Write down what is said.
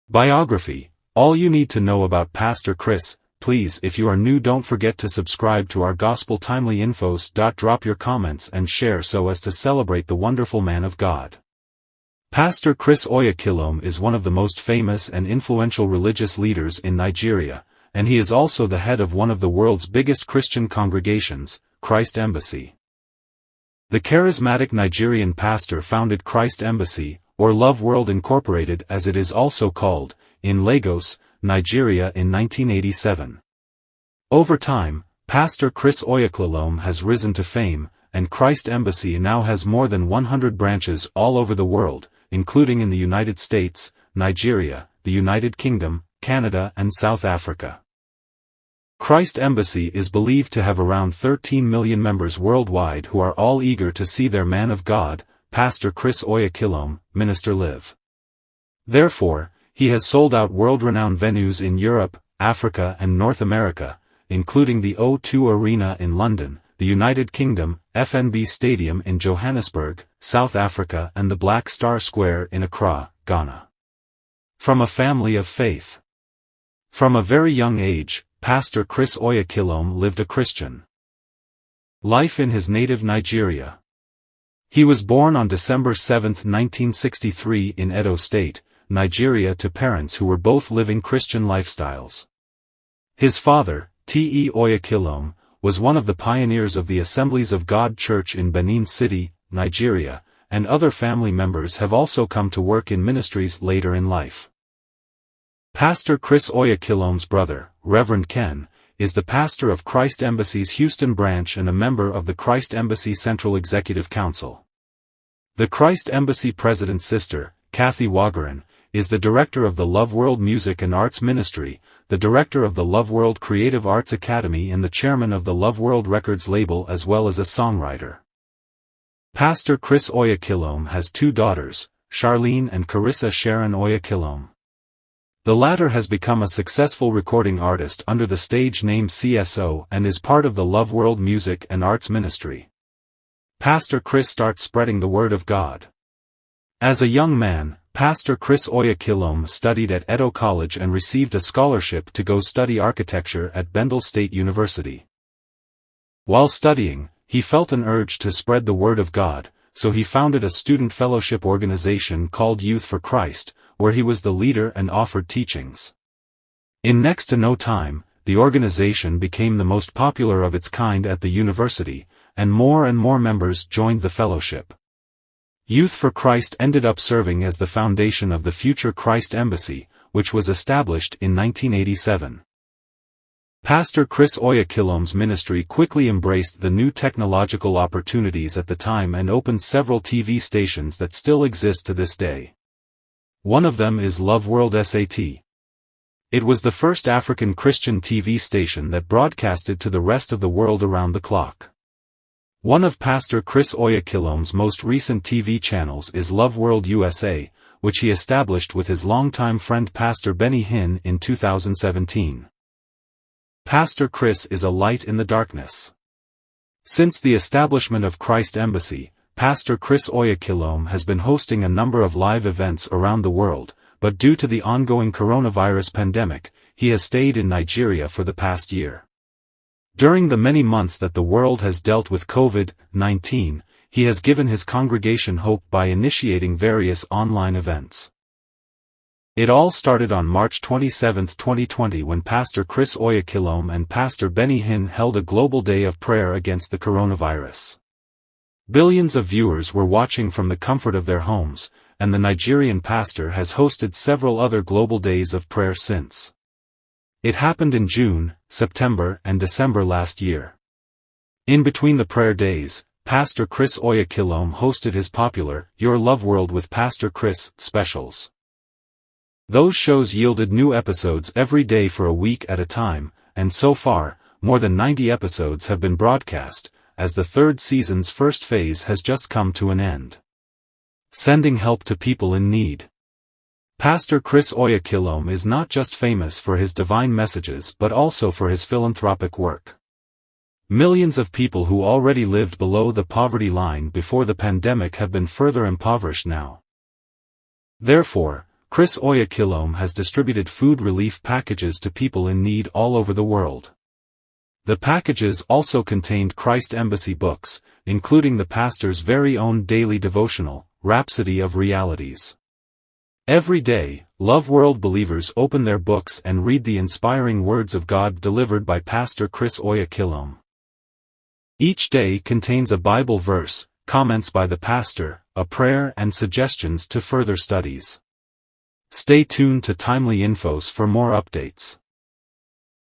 Biography. All you need to know about Pastor Chris. Please, if you are new, don't forget to subscribe to our Gospel Timely Infos. Drop your comments and share so as to celebrate the wonderful man of God. Pastor Chris Oyakhilome is one of the most famous and influential religious leaders in Nigeria, and he is also the head of one of the world's biggest Christian congregations, Christ Embassy. The charismatic Nigerian pastor founded Christ Embassy, or Love World Incorporated as it is also called, in Lagos, Nigeria in 1987. Over time, Pastor Chris Oyakhilome has risen to fame, and Christ Embassy now has more than 100 branches all over the world, including in the United States, Nigeria, the United Kingdom, Canada and South Africa. Christ Embassy is believed to have around 13 million members worldwide who are all eager to see their man of God, Pastor Chris Oyakhilome, minister live. Therefore, he has sold out world-renowned venues in Europe, Africa and North America, including the O2 Arena in London, the United Kingdom, FNB Stadium in Johannesburg, South Africa and the Black Star Square in Accra, Ghana. From a family of faith. From a very young age, Pastor Chris Oyakhilome lived a Christian life in his native Nigeria. He was born on December 7, 1963 in Edo State, Nigeria to parents who were both living Christian lifestyles. His father, T.E. Oyakhilome, was one of the pioneers of the Assemblies of God Church in Benin City, Nigeria, and other family members have also come to work in ministries later in life. Pastor Chris Oyakhilome's brother, Reverend Ken, is the pastor of Christ Embassy's Houston branch and a member of the Christ Embassy Central Executive Council. The Christ Embassy president's sister, Kathy Wagaran, is the director of the Love World Music and Arts Ministry, the director of the Love World Creative Arts Academy and the chairman of the Love World Records label as well as a songwriter. Pastor Chris Oyakhilome has two daughters, Charlene and Carissa Sharon Oyakhilome. The latter has become a successful recording artist under the stage name CSO and is part of the Love World Music and Arts Ministry. Pastor Chris starts spreading the Word of God. As a young man, Pastor Chris Oyakhilome studied at Edo College and received a scholarship to go study architecture at Edo State University. While studying, he felt an urge to spread the Word of God, so he founded a student fellowship organization called Youth for Christ, where he was the leader and offered teachings. In next to no time, the organization became the most popular of its kind at the university, and more members joined the fellowship. Youth for Christ ended up serving as the foundation of the future Christ Embassy, which was established in 1987. Pastor Chris Oyakhilome's ministry quickly embraced the new technological opportunities at the time and opened several TV stations that still exist to this day. One of them is Love World SAT. It was the first African Christian TV station that broadcasted to the rest of the world around the clock. One of Pastor Chris Oyakhilome's most recent TV channels is Love World USA, which he established with his longtime friend Pastor Benny Hinn in 2017. Pastor Chris is a light in the darkness. Since the establishment of Christ Embassy, Pastor Chris Oyakhilome has been hosting a number of live events around the world, but due to the ongoing coronavirus pandemic, he has stayed in Nigeria for the past year. During the many months that the world has dealt with COVID-19, he has given his congregation hope by initiating various online events. It all started on March 27, 2020 when Pastor Chris Oyakhilome and Pastor Benny Hinn held a global day of prayer against the coronavirus. Billions of viewers were watching from the comfort of their homes, and the Nigerian pastor has hosted several other global days of prayer since. It happened in June, September and December last year. In between the prayer days, Pastor Chris Oyakhilome hosted his popular Your Love World with Pastor Chris specials. Those shows yielded new episodes every day for a week at a time, and so far, more than 90 episodes have been broadcast, as the third season's first phase has just come to an end. Sending help to people in need. Pastor Chris Oyakhilome is not just famous for his divine messages but also for his philanthropic work. Millions of people who already lived below the poverty line before the pandemic have been further impoverished now. Therefore, Chris Oyakhilome has distributed food relief packages to people in need all over the world. The packages also contained Christ Embassy books, including the pastor's very own daily devotional, Rhapsody of Realities. Every day, Love World believers open their books and read the inspiring words of God delivered by Pastor Chris Oyakhilome. Each day contains a Bible verse, comments by the pastor, a prayer and suggestions to further studies. Stay tuned to Timely Infos for more updates.